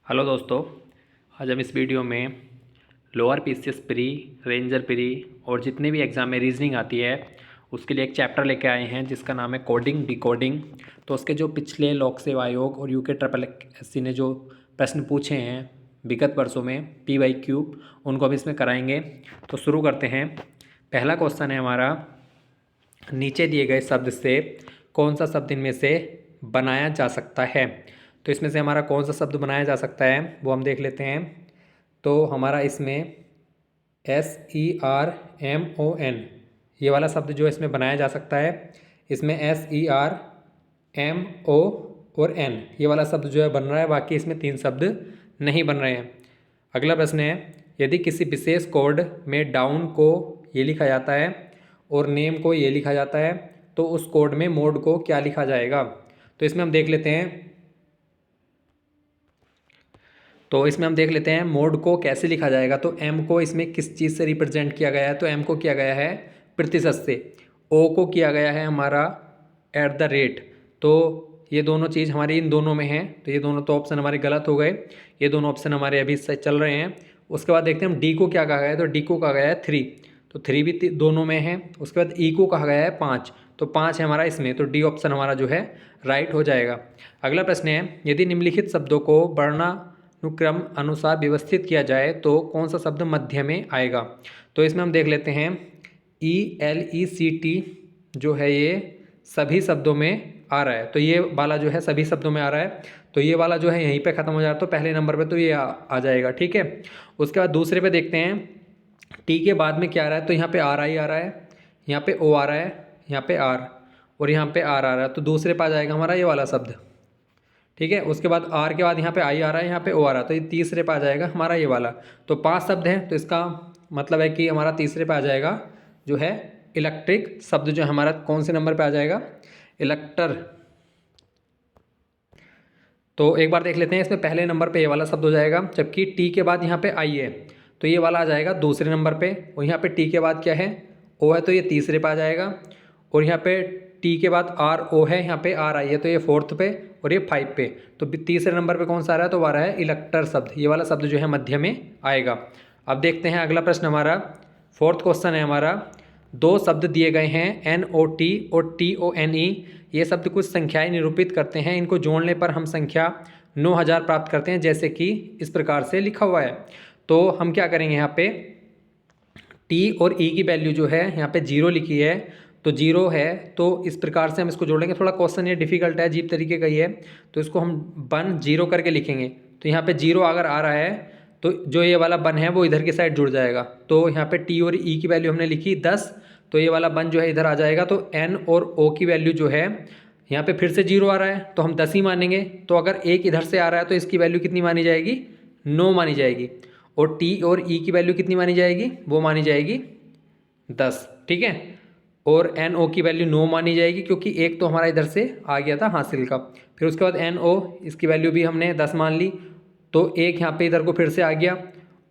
Hello दोस्तों, आज हम इस वीडियो में lower PCS pre, ranger pre और जितने भी एग्ज़ाम में रीजनिंग आती है उसके लिए एक चैप्टर लेके आए हैं जिसका नाम है कोडिंग डिकोडिंग। तो उसके जो पिछले लोक सेवा आयोग और यूके ट्रिपल एससी ने जो प्रश्न पूछे हैं विगत वर्षों में PYQ, उनको हम इसमें कराएंगे। तो शुरू करते हैं। पहला क्वेश्चन है हमारा, नीचे दिए गए शब्द से कौन सा शब्द इनमें से बनाया जा सकता है। तो इसमें से हमारा कौन सा शब्द बनाया जा सकता है वो हम देख लेते हैं। तो हमारा इसमें SERMON ये वाला शब्द जो इसमें बनाया जा सकता है। इसमें SERMO और N ये वाला शब्द जो है बन रहा है, बाकी इसमें 3 शब्द नहीं बन रहे हैं। अगला प्रश्न है, यदि किसी विशेष कोड में डाउन को ये लिखा जाता है और नेम को ये लिखा जाता है तो उस कोड में मोड को क्या लिखा जाएगा। तो इसमें हम देख लेते हैं मोड को कैसे लिखा जाएगा। तो M को इसमें किस चीज़ से रिप्रेजेंट किया गया है। तो M को किया गया है प्रतिशत से, O को किया गया है हमारा @ तो ये दोनों चीज़ हमारी इन दोनों में है, तो ये दोनों तो ऑप्शन हमारे गलत हो गए। ये दोनों ऑप्शन हमारे अभी से चल रहे हैं। उसके बाद देखते हैं हम D को क्या कहा गया है। तो D को कहा गया है 3, तो 3 भी दोनों में है। उसके बाद E को कहा गया है 5, तो 5 है हमारा इसमें, तो D ऑप्शन हमारा जो है राइट हो जाएगा। अगला प्रश्न है, यदि निम्नलिखित शब्दों को वर्णानुक्रम अनुसार व्यवस्थित किया जाए तो कौन सा शब्द मध्य में आएगा। तो इसमें हम देख लेते हैं ELECT जो है ये सभी शब्दों में आ रहा है, तो ये वाला जो है सभी शब्दों में आ रहा है, तो ये वाला जो है यहीं पे ख़त्म हो जाए तो पहले नंबर पे तो ये आ जाएगा। ठीक है, उसके बाद दूसरे पे देखते हैं टी के बाद में क्या आ रहा है। तो यहाँ पे आर आई आ रहा है, यहाँ पे ओ आ रहा है, यहाँ पे आर और यहाँ पे आर आ रहा है, तो दूसरे पे आ जाएगा हमारा ये वाला शब्द। ठीक है, उसके बाद आर के बाद यहाँ पे आई आ रहा है, यहाँ पे ओ आ रहा है, तो ये तीसरे पे आ जाएगा हमारा ये वाला। तो 5 शब्द हैं, तो इसका मतलब है कि हमारा तीसरे पे आ जाएगा जो है इलेक्ट्रिक शब्द, जो हमारा कौन से नंबर पे आ जाएगा, इलेक्टर। तो एक बार देख लेते हैं, इसमें पहले नंबर पे ये वाला शब्द हो जाएगा, जबकि टी के बाद यहाँ पे आई है तो ये वाला आ जाएगा दूसरे नंबर पे, और यहाँ पे टी के बाद क्या है, ओ है, तो ये तीसरे पे आ जाएगा। और यहाँ पे टी के बाद आर ओ है, यहाँ पे आर आई है, तो ये 4th पे और ये 5 पे। तो तीसरे नंबर पे कौन सा आ रहा है, तो वो आ रहा है इलेक्टर शब्द, ये वाला शब्द जो है मध्य में आएगा। अब देखते हैं अगला प्रश्न हमारा, 4th क्वेश्चन है हमारा, 2 शब्द दिए गए हैं NOT और TONE, ये शब्द कुछ संख्याएं निरूपित करते हैं, इनको जोड़ने पर हम संख्या 9000 प्राप्त करते हैं, जैसे कि इस प्रकार से लिखा हुआ है। तो हम क्या करेंगे, यहाँ पे T और E की वैल्यू जो है यहाँ पे 0 लिखी है, तो 0 है, तो इस प्रकार से हम इसको जोड़ेंगे। थोड़ा क्वेश्चन ये डिफिकल्ट है, अजीब तरीके का ही है, तो इसको हम 1 0 करके लिखेंगे। तो यहाँ पे 0 अगर आ रहा है तो जो ये वाला 1 है वो इधर की साइड जुड़ जाएगा। तो यहाँ पे T और E की वैल्यू हमने लिखी 10, तो ये वाला 1 जो है इधर आ जाएगा। तो N और O की वैल्यू जो है यहाँ पे फिर से 0 आ रहा है, तो हम 10 ही मानेंगे। तो अगर 1 इधर से आ रहा है तो इसकी वैल्यू कितनी मानी जाएगी, 9 मानी जाएगी। और T और E की वैल्यू कितनी मानी जाएगी, वो मानी जाएगी 10। ठीक है, और NO की वैल्यू 9 मानी जाएगी, क्योंकि एक तो हमारा इधर से आ गया था हासिल का। फिर उसके बाद NO इसकी वैल्यू भी हमने 10 मान ली, तो एक यहाँ पे इधर को फिर से आ गया।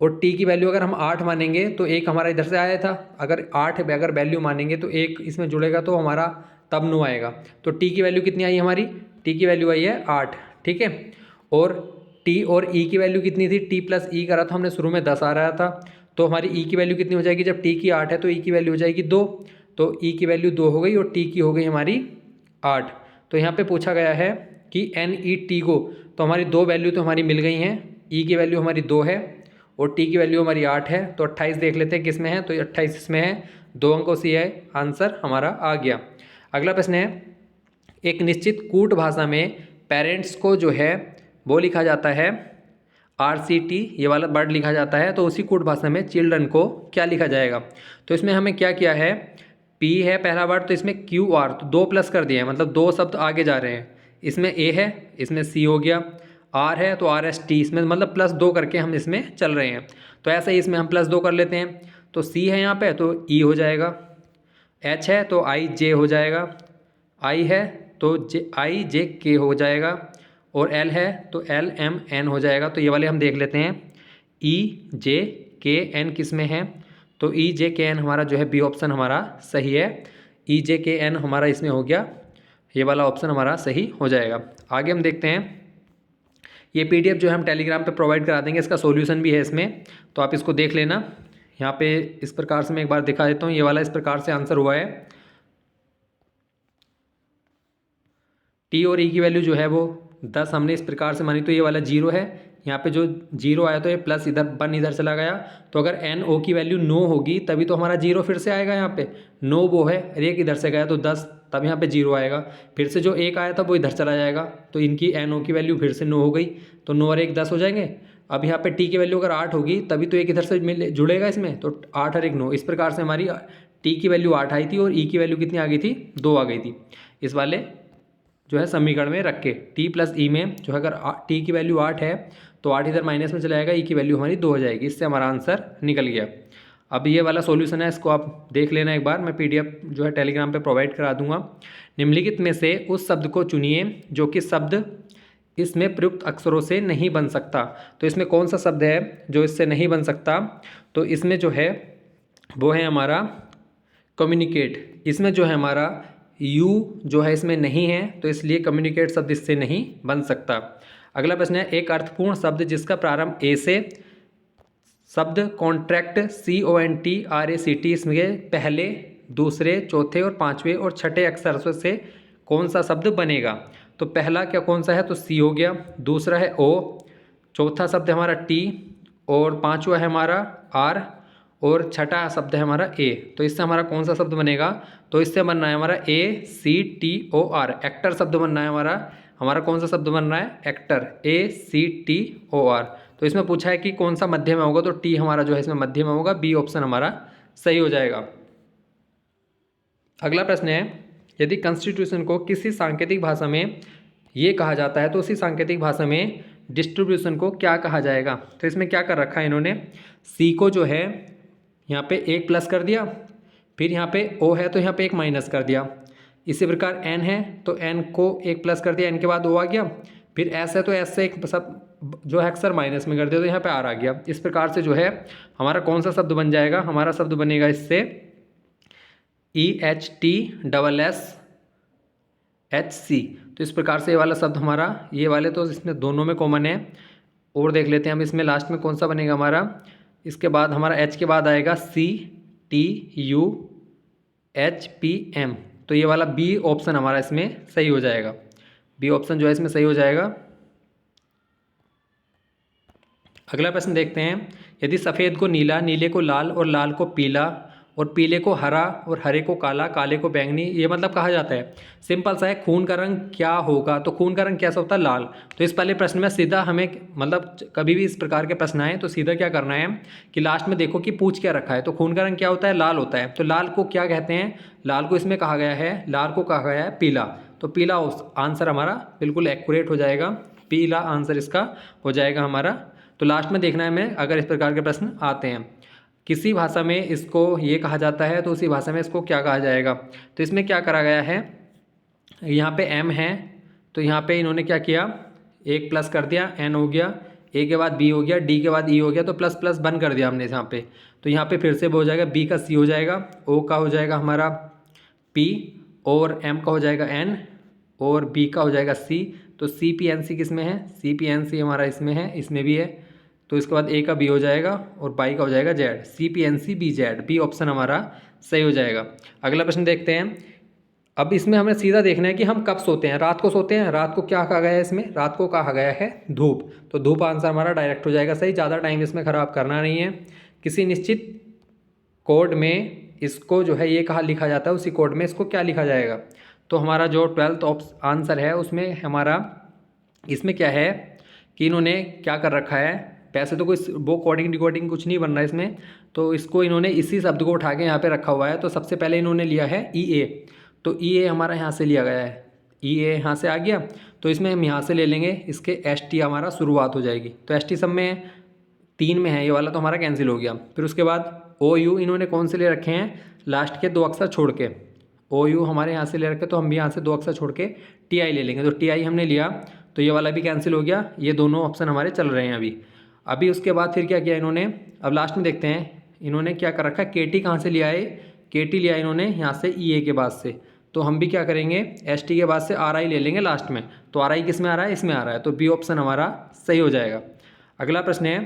और T की वैल्यू अगर हम 8 मानेंगे तो एक हमारा इधर से आया था, अगर 8 अगर वैल्यू मानेंगे तो एक इसमें जुड़ेगा तो हमारा तब 9 आएगा। तो T की वैल्यू कितनी आई हमारी, T की वैल्यू आई है 8। ठीक है, और T और E की वैल्यू कितनी थी, T + E करा था हमने शुरू में 10 आ रहा था, तो हमारी E की वैल्यू कितनी हो जाएगी, जब T की 8 है तो E की वैल्यू हो जाएगी 2, तो E की वैल्यू 2 हो गई और T की हो गई हमारी 8। तो यहाँ पे पूछा गया है कि NET को, तो हमारी 2 वैल्यू तो हमारी मिल गई हैं, E की वैल्यू हमारी 2 है और T की वैल्यू हमारी 8 है। तो 28 देख लेते हैं किस में है, तो 28 इसमें है, 2 अंकों से है, आंसर हमारा आ गया। अगला प्रश्न है, एक निश्चित कूट भाषा में पेरेंट्स को जो है वो लिखा जाता है RCT, ये वाला वर्ड लिखा जाता है, तो उसी कूट भाषा में चिल्ड्रन को क्या लिखा जाएगा। तो इसमें हमें क्या किया है, P है पहला वर्ड, तो इसमें QR, तो 2 प्लस कर दिया है, मतलब 2 शब्द आगे जा रहे हैं। इसमें A है, इसमें C हो गया, R है तो RST, इसमें मतलब +2 करके हम इसमें चल रहे हैं। तो ऐसा ही इसमें हम +2 कर लेते हैं। तो C है यहाँ पे तो E हो जाएगा, H है तो IJ हो जाएगा, I है तो IJK हो जाएगा, और L है तो LMN हो जाएगा। तो ये वाले हम देख लेते हैं, EJKN किस में है, तो EJKN हमारा जो है B ऑप्शन हमारा सही है, EJKN हमारा इसमें हो गया, ये वाला ऑप्शन हमारा सही हो जाएगा। आगे हम देखते हैं, ये PDF जो है हम टेलीग्राम पे प्रोवाइड करा देंगे, इसका सॉल्यूशन भी है इसमें, तो आप इसको देख लेना। यहाँ पे इस प्रकार से मैं एक बार दिखा देता हूँ, ये वाला इस प्रकार से आंसर हुआ है। T और E की वैल्यू जो है वो 10 हमने इस प्रकार से मानी, तो ये वाला 0 है। यहाँ पे जो 0 आया तो ये प्लस इधर 1 इधर चला गया, तो अगर NO की वैल्यू 9 होगी तभी तो हमारा 0 फिर से आएगा। यहाँ पे 9 वो है, 1 इधर से गया तो 10, तब यहाँ पे 0 आएगा। फिर से जो 1 आया था वो इधर चला जाएगा, तो इनकी NO की वैल्यू फिर से 9 हो गई, तो 9 और 1 10 हो जाएंगे। अब यहाँ पे T की वैल्यू अगर 8 होगी तभी तो एक इधर से जुड़ेगा इसमें, तो 8 और 1 9। इस प्रकार से हमारी T की वैल्यू 8 आई थी और E की वैल्यू कितनी आ गई थी, 2 आ गई थी। इस वाले जो है समीकरण में रख के T प्लस E में जो है अगर T की वैल्यू 8 है तो 8 इधर माइनस में चला जाएगा, E की वैल्यू हमारी 2 हो जाएगी। इससे हमारा आंसर निकल गया। अब ये वाला सॉल्यूशन है, इसको आप देख लेना एक बार, मैं PDF जो है टेलीग्राम पे प्रोवाइड करा दूंगा। निम्नलिखित में से उस शब्द को चुनिए जो कि शब्द इसमें प्रयुक्त अक्षरों से नहीं बन सकता। तो इसमें कौन सा शब्द है जो इससे नहीं बन सकता, तो इसमें जो है वो है हमारा कम्युनिकेट। इसमें जो है हमारा यू जो है इसमें नहीं है, तो इसलिए कम्युनिकेट शब्द इससे नहीं बन सकता। अगला प्रश्न है, एक अर्थपूर्ण शब्द जिसका प्रारंभ ए से शब्द कॉन्ट्रैक्ट CONTRACT इसमें पहले, दूसरे, चौथे और पांचवें और छठे अक्षर से कौन सा शब्द बनेगा। तो पहला क्या कौन सा है, तो C हो गया, दूसरा है O, चौथा शब्द है हमारा T और पांचवा है हमारा R और छठा शब्द है हमारा A। तो इससे हमारा कौन सा शब्द बनेगा, तो इससे बनना है हमारा ACTOR, एक्टर शब्द बनना है हमारा। हमारा कौन सा शब्द बन रहा है, एक्टर, ACTOR। तो इसमें पूछा है कि कौन सा मध्य में होगा, तो T हमारा जो है इसमें मध्य में होगा, B ऑप्शन हमारा सही हो जाएगा। अगला प्रश्न है, यदि कॉन्स्टिट्यूशन को किसी सांकेतिक भाषा में ये कहा जाता है तो उसी सांकेतिक भाषा में डिस्ट्रीब्यूशन को क्या कहा जाएगा। तो इसमें क्या कर रखा है इन्होंने, C को जो है यहाँ पे 1 प्लस कर दिया, फिर यहाँ पे O है तो यहाँ पे 1 माइनस कर दिया। इसी प्रकार N है तो N को 1 प्लस कर दिया, N के बाद O आ गया, फिर S है तो S से एक सब जो है अक्सर माइनस में कर दिया तो यहाँ पे R आ गया। इस प्रकार से जो है हमारा कौन सा शब्द बन जाएगा, हमारा शब्द बनेगा इससे EHTSSHC। तो इस प्रकार से ये वाला शब्द हमारा, ये वाले तो इसमें दोनों में कॉमन है। और देख लेते हैं हम इसमें लास्ट में कौन सा बनेगा हमारा, इसके बाद हमारा H के बाद आएगा CTUHPM। तो ये वाला B ऑप्शन हमारा इसमें सही हो जाएगा, B ऑप्शन जो है इसमें सही हो जाएगा। अगला प्रश्न देखते हैं, यदि सफ़ेद को नीला, नीले को लाल और लाल को पीला और पीले को हरा और हरे को काला, काले को बैंगनी, ये मतलब कहा जाता है। सिंपल सा है, खून का रंग क्या होगा, तो खून का रंग कैसा होता है, लाल। तो इस वाले प्रश्न में सीधा हमें मतलब कभी भी इस प्रकार के प्रश्न आए तो सीधा क्या करना है कि लास्ट में देखो कि पूछ क्या रखा है। तो खून का रंग क्या होता है, लाल होता है। तो लाल को क्या कहते हैं, लाल को इसमें कहा गया है, लाल को कहा गया है पीला। तो पीला आंसर हमारा बिल्कुल एक्यूरेट हो जाएगा, पीला आंसर इसका हो जाएगा हमारा। तो लास्ट में देखना है हमें अगर इस प्रकार के प्रश्न आते हैं, किसी भाषा में इसको ये कहा जाता है तो उसी भाषा में इसको क्या कहा जाएगा। तो इसमें क्या करा गया है, यहाँ पे M है तो यहाँ पे इन्होंने क्या किया, 1 प्लस कर दिया, N हो गया, A के बाद B हो गया, D के बाद E हो गया, तो प्लस प्लस बंद कर दिया हमने यहाँ पे। तो यहाँ पे फिर से वो हो जाएगा, B का C हो जाएगा, O का हो जाएगा हमारा P और M का हो जाएगा N और B का हो जाएगा C। तो CPNC किस में है, CPNC हमारा इसमें है, इसमें भी है। तो इसके बाद A का B हो जाएगा और बाई का हो जाएगा Z, CPNC BZ, B option हमारा सही हो जाएगा। अगला प्रश्न देखते हैं। अब इसमें हमें सीधा देखना है कि हम कब सोते हैं, रात को सोते हैं। रात को क्या कहा गया है इसमें, रात को कहा गया है धूप। तो धूप आंसर हमारा डायरेक्ट हो जाएगा सही, ज़्यादा टाइम इसमें ख़राब करना नहीं है। किसी निश्चित कोड में इसको जो है ये कहा लिखा जाता है, उसी कोड में इसको क्या लिखा जाएगा। तो हमारा जो 12th आंसर है उसमें हमारा इसमें क्या है कि इन्होंने क्या कर रखा है, वैसे तो कोई वो कोडिंग डिकोडिंग कुछ नहीं बन रहा है इसमें, तो इसको इन्होंने इसी शब्द को उठा के यहाँ पे रखा हुआ है। तो सबसे पहले इन्होंने लिया है EA, तो EA हमारा यहाँ से लिया गया है, EA यहाँ से आ गया। तो इसमें हम यहाँ से ले लेंगे, इसके ST हमारा शुरुआत हो जाएगी। तो ST सब में 3 में है, ये वाला तो हमारा कैंसिल हो गया। फिर उसके बाद OU इन्होंने कौन से ले रखे हैं, लास्ट के 2 अक्षर छोड़ के, OU हमारे यहाँ से ले रखे, तो हम भी यहाँ से 2 अक्षर छोड़ के TI ले लेंगे। तो TI हमने लिया तो ये वाला भी कैंसिल हो गया, ये दोनों ऑप्शन हमारे चल रहे हैं अभी उसके बाद फिर क्या किया इन्होंने, अब लास्ट में देखते हैं इन्होंने क्या कर रखा है, KT कहाँ से लिया है, KT लिया इन्होंने यहाँ से EA के बाद से। तो हम भी क्या करेंगे, एस टी के बाद से आर आई ले लेंगे लास्ट में। तो आर आई किस में आ रहा है, इसमें आ रहा है, तो बी ऑप्शन हमारा सही हो जाएगा। अगला प्रश्न है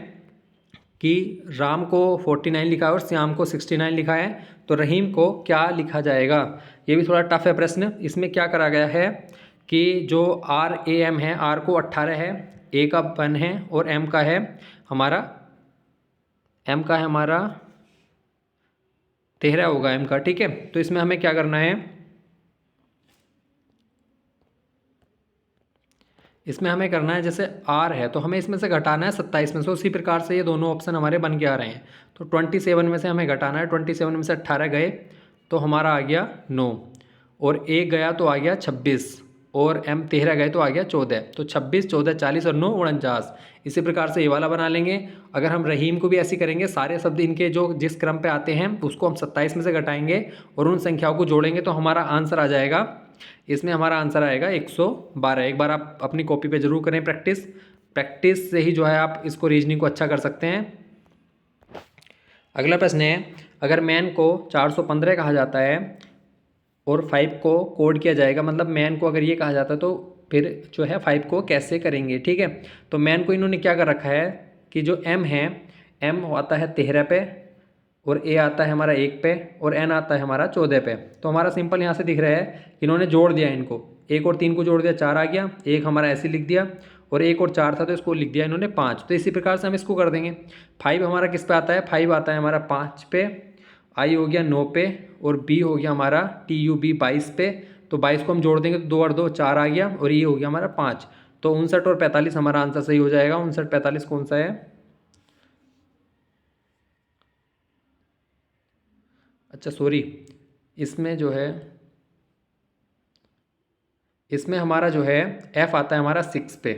कि राम को 49 लिखा है और श्याम को 69 लिखा है, तो रहीम को क्या लिखा जाएगा। ये भी थोड़ा टफ है प्रश्न। इसमें क्या करा गया है कि जो आर ए एम है, आर को 18 है, ए का 1 है और एम का है हमारा 13 होगा एम का, ठीक है। तो इसमें हमें क्या करना है, इसमें हमें करना है जैसे आर है तो हमें इसमें से घटाना है 27 में से, उसी प्रकार से ये दोनों ऑप्शन हमारे बन के आ रहे हैं। तो 27 में से हमें घटाना है, 27 में से 18 गए तो हमारा आ गया 9, और 1 गया तो आ गया 26, और एम 13 गए तो आ गया 14। तो 26, 14, 40 और 9 49। इसी प्रकार से ये वाला बना लेंगे। अगर हम रहीम को भी ऐसे करेंगे, सारे शब्द इनके जो जिस क्रम पे आते हैं उसको हम 27 में से घटाएंगे और उन संख्याओं को जोड़ेंगे तो हमारा आंसर आ जाएगा, इसमें हमारा आंसर आएगा 112। एक बार आप अपनी कॉपी पे जरूर करें प्रैक्टिस से ही जो है आप इसको रीजनिंग को अच्छा कर सकते हैं। अगला प्रश्न है, अगर मैन को 415 कहा जाता है और 5 को कोड किया जाएगा, मतलब मैन को अगर ये कहा जाता है तो फिर जो है 5 को कैसे करेंगे, ठीक है। तो मैन को इन्होंने क्या कर रखा है कि जो एम है, एम आता है 13 पे और ए आता है हमारा 1 पे और एन आता है हमारा 14 पे। तो हमारा सिंपल यहाँ से दिख रहा है, इन्होंने जोड़ दिया इनको, 1 और 3 को जोड़ दिया 4 आ गया, 1 हमारा ऐसे लिख दिया और 1 और 4 था तो इसको लिख दिया इन्होंने 5। तो इसी प्रकार से हम इसको कर देंगे। 5 हमारा किस पे आता है, 5 आता है हमारा 5 पे, आई हो गया 9 पे और बी हो गया हमारा TUB 22 पे। तो 22 को हम जोड़ देंगे तो 2 और 2 4 आ गया और ये हो गया हमारा 5। तो 59 और 45 हमारा आंसर सही हो जाएगा। 59 45 कौन सा है, अच्छा सॉरी, इसमें जो है, इसमें हमारा जो है F आता है हमारा 6 पे,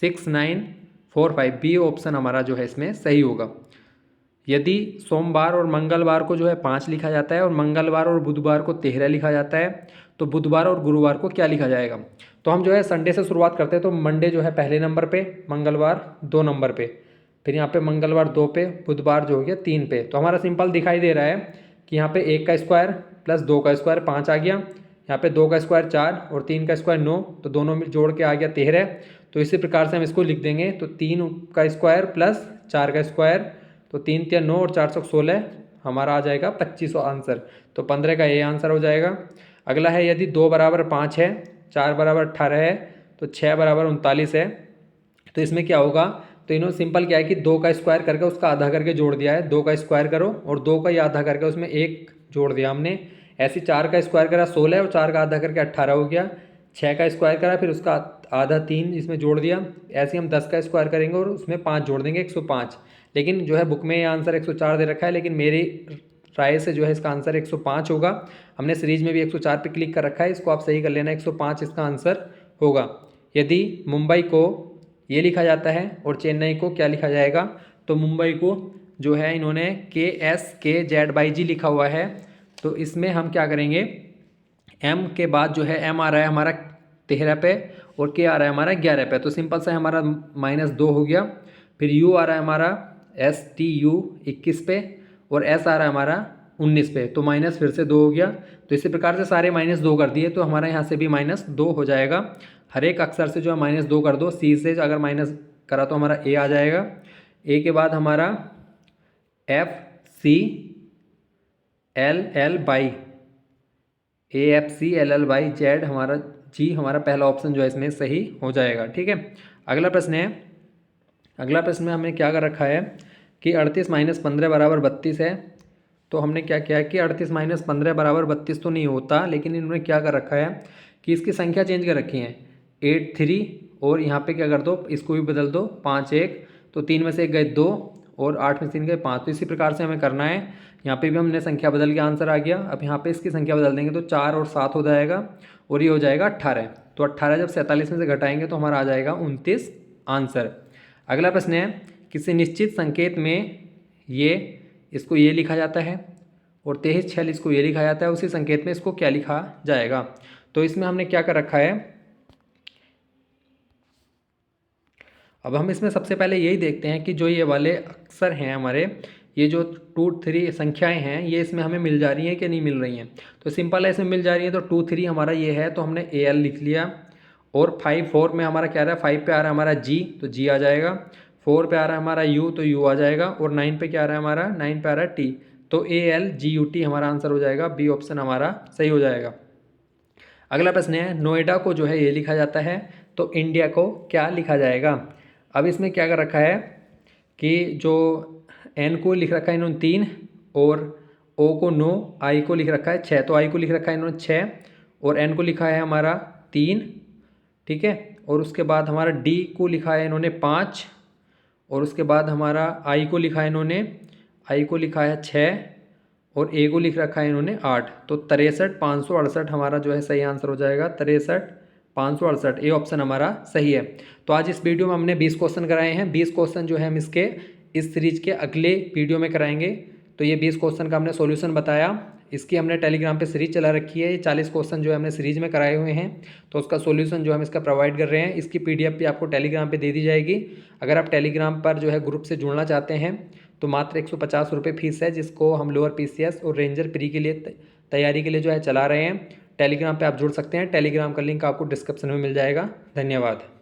6945, बी ऑप्शन हमारा जो है इसमें सही होगा। यदि सोमवार और मंगलवार को जो है 5 लिखा जाता है और मंगलवार और बुधवार को 13 लिखा जाता है, तो बुधवार और गुरुवार को क्या लिखा जाएगा। तो हम जो है संडे से शुरुआत करते हैं। तो मंडे जो है पहले नंबर पे, मंगलवार 2 नंबर पे, फिर यहाँ पे मंगलवार 2 पे, बुधवार जो हो गया 3 पे। तो हमारा सिंपल दिखाई दे रहा है कि यहाँ पे 1 का स्क्वायर प्लस 2 का स्क्वायर 5 आ गया, यहाँ पे 2 का स्क्वायर 4 और 3 का स्क्वायर 9, तो दोनों में जोड़ के आ गया 13। तो इसी प्रकार से हम इसको लिख देंगे, तो 3 का स्क्वायर प्लस 4 का स्क्वायर, तो 3 3 9 और 4 16 हमारा आ जाएगा 2500 आंसर। तो 15 का ये आंसर हो जाएगा। अगला है, यदि 2 बराबर 5 है, 4 बराबर 18 है, तो 6 बराबर 39 है, तो इसमें क्या होगा। तो इन्होंने सिंपल क्या है कि 2 का स्क्वायर करके उसका आधा करके जोड़ दिया है, 2 का स्क्वायर करो और 2 का ही आधा करके उसमें 1 जोड़ दिया हमने। ऐसे 4 का स्क्वायर करा 16 और 4 का आधा करके 18 हो गया, 6 का स्क्वायर करा फिर उसका आधा 3 इसमें जोड़ दिया। ऐसे हम 10 का स्क्वायर करेंगे और उसमें 5 जोड़ देंगे 105। लेकिन जो है बुक में ये आंसर 104 दे रखा है, लेकिन मेरी राय से जो है इसका आंसर 105 होगा। हमने सीरीज में भी 104 पे क्लिक कर रखा है, इसको आप सही कर लेना, 105 इसका आंसर होगा। यदि मुंबई को ये लिखा जाता है और चेन्नई को क्या लिखा जाएगा, तो मुंबई को जो है इन्होंने KSKZG लिखा हुआ है। तो इसमें हम क्या करेंगे, M के बाद जो है M आ रहा है हमारा 13 पे और K आ रहा है हमारा 11 पे, तो सिंपल सा हमारा -2 हो गया। फिर U आ रहा है हमारा STU 21 पे और S आ रहा है हमारा 19 पे, तो माइनस फिर से 2 हो गया। तो इसी प्रकार से सारे -2 कर दिए, तो हमारा यहाँ से भी -2 हो जाएगा। हर एक अक्षर से जो है -2 कर दो। C से अगर माइनस करा तो हमारा A आ जाएगा। A के बाद हमारा FCLLY हमारा G हमारा पहला ऑप्शन जो है इसमें सही हो जाएगा, ठीक है। अगला प्रश्न है, अगला प्रश्न में हमने क्या कर रखा है कि 38 - 15 बराबर 32 है। तो हमने क्या किया है कि 38 - 15 बराबर 32 तो नहीं होता, लेकिन इन्होंने क्या कर रखा है कि इसकी संख्या चेंज कर रखी है 8 3, और यहाँ पे क्या कर दो, इसको भी बदल दो 5 1, तो 3 में से 1 गए 2 और 8 में से 3 गए 5। तो इसी प्रकार से हमें करना है। यहाँ पे भी हमने संख्या बदल के आंसर आ गया। अब यहाँ पे इसकी संख्या बदल देंगे तो 4 और 7 हो जाएगा और ये हो जाएगा 18। तो 18 जब 47 में से घटाएंगे तो हमारा आ जाएगा 29 आंसर। अगला प्रश्न है, किसी निश्चित संकेत में ये इसको ये लिखा जाता है और 23 46 को ये लिखा जाता है, उसी संकेत में इसको क्या लिखा जाएगा। तो इसमें हमने क्या कर रखा है, अब हम इसमें सबसे पहले यही देखते हैं कि जो ये वाले अक्षर हैं हमारे, ये जो 2 3 संख्याएं हैं ये इसमें हमें मिल जा रही हैं कि नहीं मिल रही हैं। तो सिंपल है, इसमें मिल जा रही है तो 2 3 हमारा ये है, तो हमने AL लिख लिया। और 5 4 में हमारा क्या आ रहा है, 5 पे आ रहा है हमारा G, तो G आ जाएगा। 4 पे आ रहा है हमारा U, तो U आ जाएगा। और 9 पे क्या आ रहा है हमारा, 9 पे आ रहा है T, तो ALGUT हमारा आंसर हो जाएगा। बी ऑप्शन हमारा सही हो जाएगा। अगला प्रश्न है, नोएडा को जो है ये लिखा जाता है, तो इंडिया को क्या लिखा जाएगा। अब इसमें क्या कर रखा है कि जो N को लिख रखा है इन्होंने 3, और O को 9, I को लिख रखा है 6, तो I को लिख रखा है इन्होंने 6, और N को लिखा है हमारा 3, ठीक है। और उसके बाद हमारा D को लिखा है इन्होंने 5, और उसके बाद हमारा I को लिखा है इन्होंने, I को लिखा है 6, और A को लिख रखा है इन्होंने 8, तो 63 568 हमारा जो है सही आंसर हो जाएगा। 63 568 ए ऑप्शन हमारा सही है। तो आज इस वीडियो में हमने 20 क्वेश्चन कराए हैं। 20 क्वेश्चन जो है हम इस सीरीज के अगले वीडियो में कराएंगे। तो ये 20 क्वेश्चन का हमने सॉल्यूशन बताया। इसकी हमने टेलीग्राम पे सीरीज चला रखी है। ये 40 क्वेश्चन जो है हमने सीरीज में कराए हुए हैं, तो उसका सॉल्यूशन जो हम इसका प्रोवाइड कर रहे हैं, इसकी PDF भी आपको टेलीग्राम पे दे दी जाएगी। अगर आप टेलीग्राम पर जो है ग्रुप से जुड़ना चाहते हैं तो मात्र 150 रुपये फीस है, जिसको हम लोअर PCS और रेंजर प्री के लिए तैयारी के लिए जो है चला रहे हैं। टेलीग्राम पे आप जुड़ सकते हैं। टेलीग्राम का लिंक आपको डिस्क्रिप्शन में मिल जाएगा। धन्यवाद।